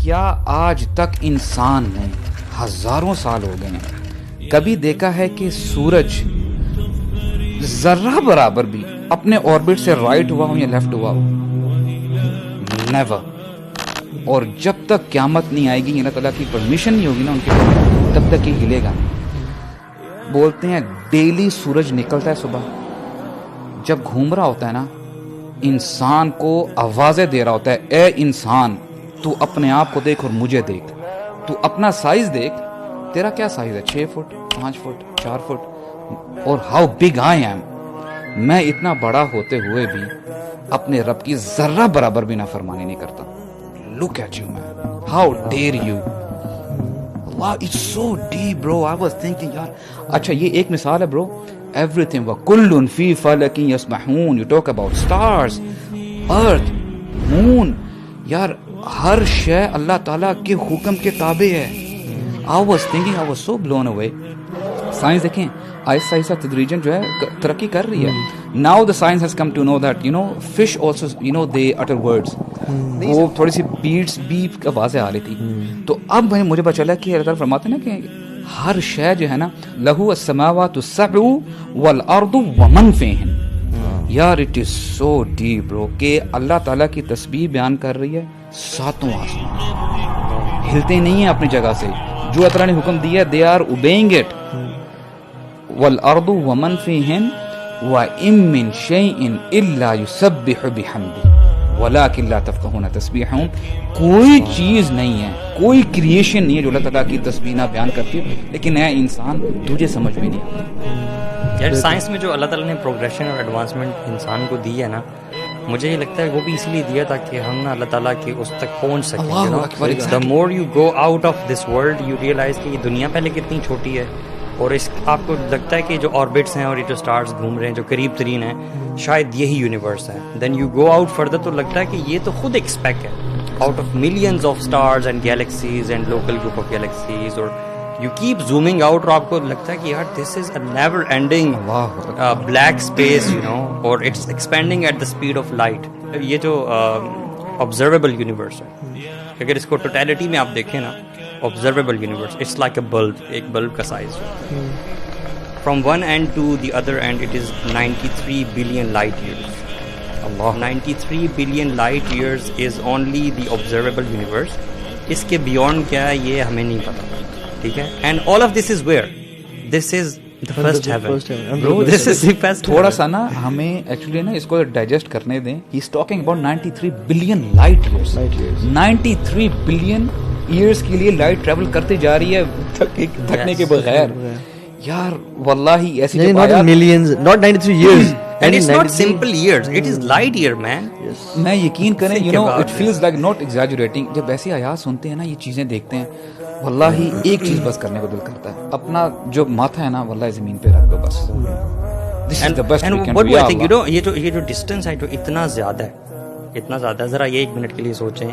کیا آج تک انسان نے ہزاروں سال ہو گئے ہیں کبھی دیکھا ہے کہ سورج ذرہ برابر بھی اپنے آربٹ سے رائٹ ہوا ہو یا لیفٹ ہوا ہو؟ نیور. اور جب تک قیامت نہیں آئے گی، اللہ تعالیٰ کی پرمیشن نہیں ہوگی نا ان کے پاس، تب تک یہ ہلے گا. بولتے ہیں ڈیلی سورج نکلتا ہے صبح، جب گھوم رہا ہوتا ہے نا، انسان کو آوازیں دے رہا ہوتا ہے، اے انسان تو اپنے آپ کو دیکھ اور مجھے دیکھ، تو اپنا سائز دیکھ، تیرا کیا سائز ہے، 6 فٹ 5 فٹ 4 فٹ، اور ہاؤ بگ آئی ایم، میں اتنا بڑا ہوتے ہوئے بھی اپنے رب کی ذرہ برابر بھی نافرمانی نہیں کرتا. Look at you man, how dare you. اللہ it's so deep bro. I was thinking یار، اچھا یہ ایک مثال ہے برو. everything وَكُلٌّ فِي فَلَكٍ يَسْبَحُونَ. you talk about stars, earth, moon. یار ہر شے اللہ تعالیٰ کے حکم کے تابع ہے. I was thinking, I was so blown away. Science دیکھیں آہستہ آہستہ تدریجاً جو ہے ترقی کر رہی ہے. now the science has come to know that fish also they utter words. وہ تھوڑی سی بیٹس بیپ آوازیں آ رہی تھی. تو اب مجھے پتا چلا کہ اللہ تعالیٰ فرماتے ہیں نا کہ ہر شے جو ہے نا لہو السماوات السبع والارض ومن فیہن. یار اٹ از سو ڈیپ برو کہ اللہ تعالیٰ کی تسبیح بیان کر رہی ہے ساتوں آسمان ہلتے نہیں ہیں اپنی جگہ سے. جو اللہ تعالیٰ نے حکم دیا دے آر اوبیئنگ اٹ. والارض ومن فیہن وَإِن مِّن شَيْءٍ إِلَّا يُسَبِّحُ بِحَمْدِهِ وَلَٰكِن لَّا تَفْقَهُونَ تَسْبِيحَهُم. کوئی چیز نہیں ہے، کوئی کریشن نہیں ہے جو اللہ تعالیٰ کی تسبیح نہ بیان کرتی ہے، لیکن اے انسان تجھے سمجھ بھی نہیں آتا. یار سائنس میں جو اللہ تعالیٰ نے پروگریشن اور ایڈوانسمنٹ انسان کو دی ہے نا، مجھے یہ لگتا ہے وہ بھی اس لیے دیا تاکہ ہم نا اللہ تعالیٰ کے اس تک پہنچ سکیں. The more you go out of this world you realize کہ یہ دنیا پہلے کتنی چھوٹی ہے، اور اس آپ کو لگتا ہے کہ جو آربٹس ہیں اور یہ جو اسٹارز گھوم رہے ہیں جو قریب ترین ہیں شاید یہی یونیورس ہے. Then you go out further تو لگتا ہے کہ یہ تو خود ایک اسپیک ہے out of millions of stars and galaxies and local group of galaxies. اور یو کیپ زومنگ آؤٹ اور آپ کو لگتا ہے کہ یار this is a never ending black space اور it's expanding at the speed of light. یہ جو آبزرویبل یونیورس ہے، اگر اس کو ٹوٹیلٹی میں آپ دیکھیں نا، observable universe, it's like a bulb, ایک bulb کا size. From one end to the other end it is 93 billion light years. Allah. 93 billion light years is only the observable universe. اس کے beyond کیا ہے یہ ہمیں نہیں پتا، ٹھیک ہے. And all of this is where? This is the first heaven. Bro, this is the first. تھوڑا سا نا ہمیں ایکچولی نا اس کو ڈائجسٹ کرنے دیں. He's talking about 93 billion light years. 93 billion years کے لیے لائٹ ٹریول کرتے جا رہی ہے تھکنے کے بغیر. یار واللہ ایسی millions, not 93 years. And it's not simple years, it is light year man. میں یقین کریں it feels like not exaggerating. جب ایسی آیات سنتے ہیں نا، یہ چیزیں دیکھتے ہیں، واللہ ایک چیز بس کرنے کو دل کرتا ہے، اپنا جو ماتھا ہے نا واللہ زمین پہ رکھ دو بس. This is the best we can do. What do I think, یہ جو ڈسٹینس ہے جو اتنا زیادہ ہے، ذرا یہ 1 منٹ کے لیے سوچیں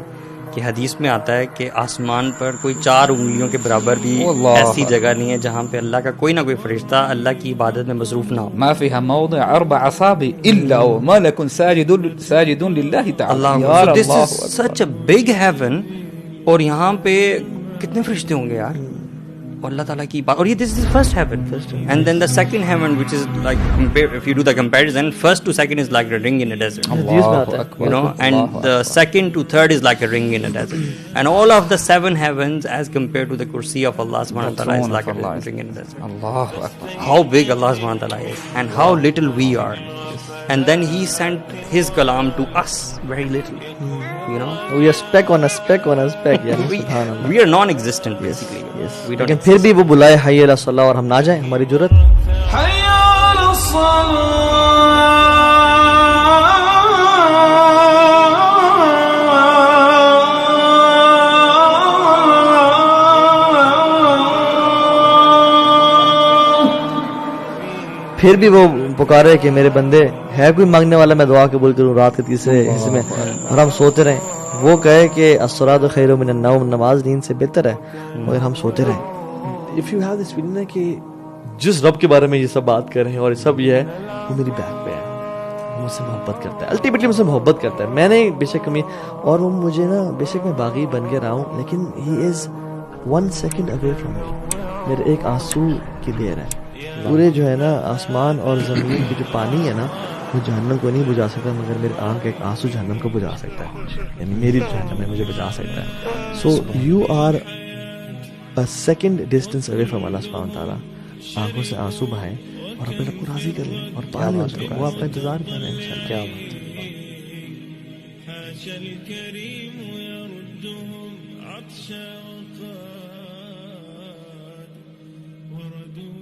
کہ حدیث میں آتا ہے کہ آسمان پر کوئی 4 انگلیوں کے برابر بھی ایسی جگہ نہیں ہے جہاں پہ اللہ کا کوئی نہ کوئی فرشتہ اللہ کی عبادت میں مصروف نہ ہو. ما فيها موضع 4 أصابع إلا وملك ساجد لله تعالى. اللہ، this is such a big heaven. اور یہاں پہ کتنے فرشتے ہوں گے یار، اور اللہ تعالیٰ کی بات. اور یہ this is first heaven. And then the second heaven which is like, if you do the comparison, first to second is like a ring in a desert. And the second to third is like a ring in a desert. And all of the 7 heavens as compared to the kursi of Allah subhanahu wa ta'ala is like a ring in a desert. Allahu Akbar. How big Allah subhanahu wa ta'ala is and how little we are. And then he sent his kalam to us, very little. We are speck on a speck on a speck. We are non-existent basically. Yes. لیکن پھر بھی وہ بلائے حی علی الصلاۃ اور ہم نہ جائیں، ہماری جرت. حی علی الصلاۃ. پھر بھی وہ پکارے کہ میرے بندے ہے کوئی مانگنے والا میں دعا قبول کروں رات کے تیسرے حصے میں، اور ہم سوتے رہیں. وہ کہے کہ الصلاۃ خیر من النوم، نماز نیند سے بہتر ہے، مگر ہم سوتے رہیں. If you have this feeling کہ جس رب کے بارے میں یہ سب بات کر رہے ہیں اور سب یہ ہے، وہ میری بیک پہ ہے، مجھ سے محبت کرتا ہے, الٹیمیٹلی مجھ سے محبت کرتا ہے. میں نے بے شک کمی, اور وہ مجھے نا بے شک میں باغی بن کے رہا ہوں, لیکن ہی از 1 second away from me. میرے ایک آنسو کی دیر ہے. پورے جو ہے نا آسمان اور زمین کی جو پانی ہے نا وہ جہنم کو نہیں بجھا سکتا, مگر میرے آنکھ کا ایک آنسو جہنم کو بجھا سکتا ہے, یعنی میری جہنم ہے مجھے بجھا سکتا ہے. So you are a second distance away from اللہ سبحانہ وتعالیٰ. آنکھوں سے آنسو بہائیں اور اپنے رب کو راضی کر لیں اور پا لیں اس کو, وہ آپ کا انتظار کر رہے ہیں انشاءاللہ. کیا الكريم يردهم عطش وقاد وردوا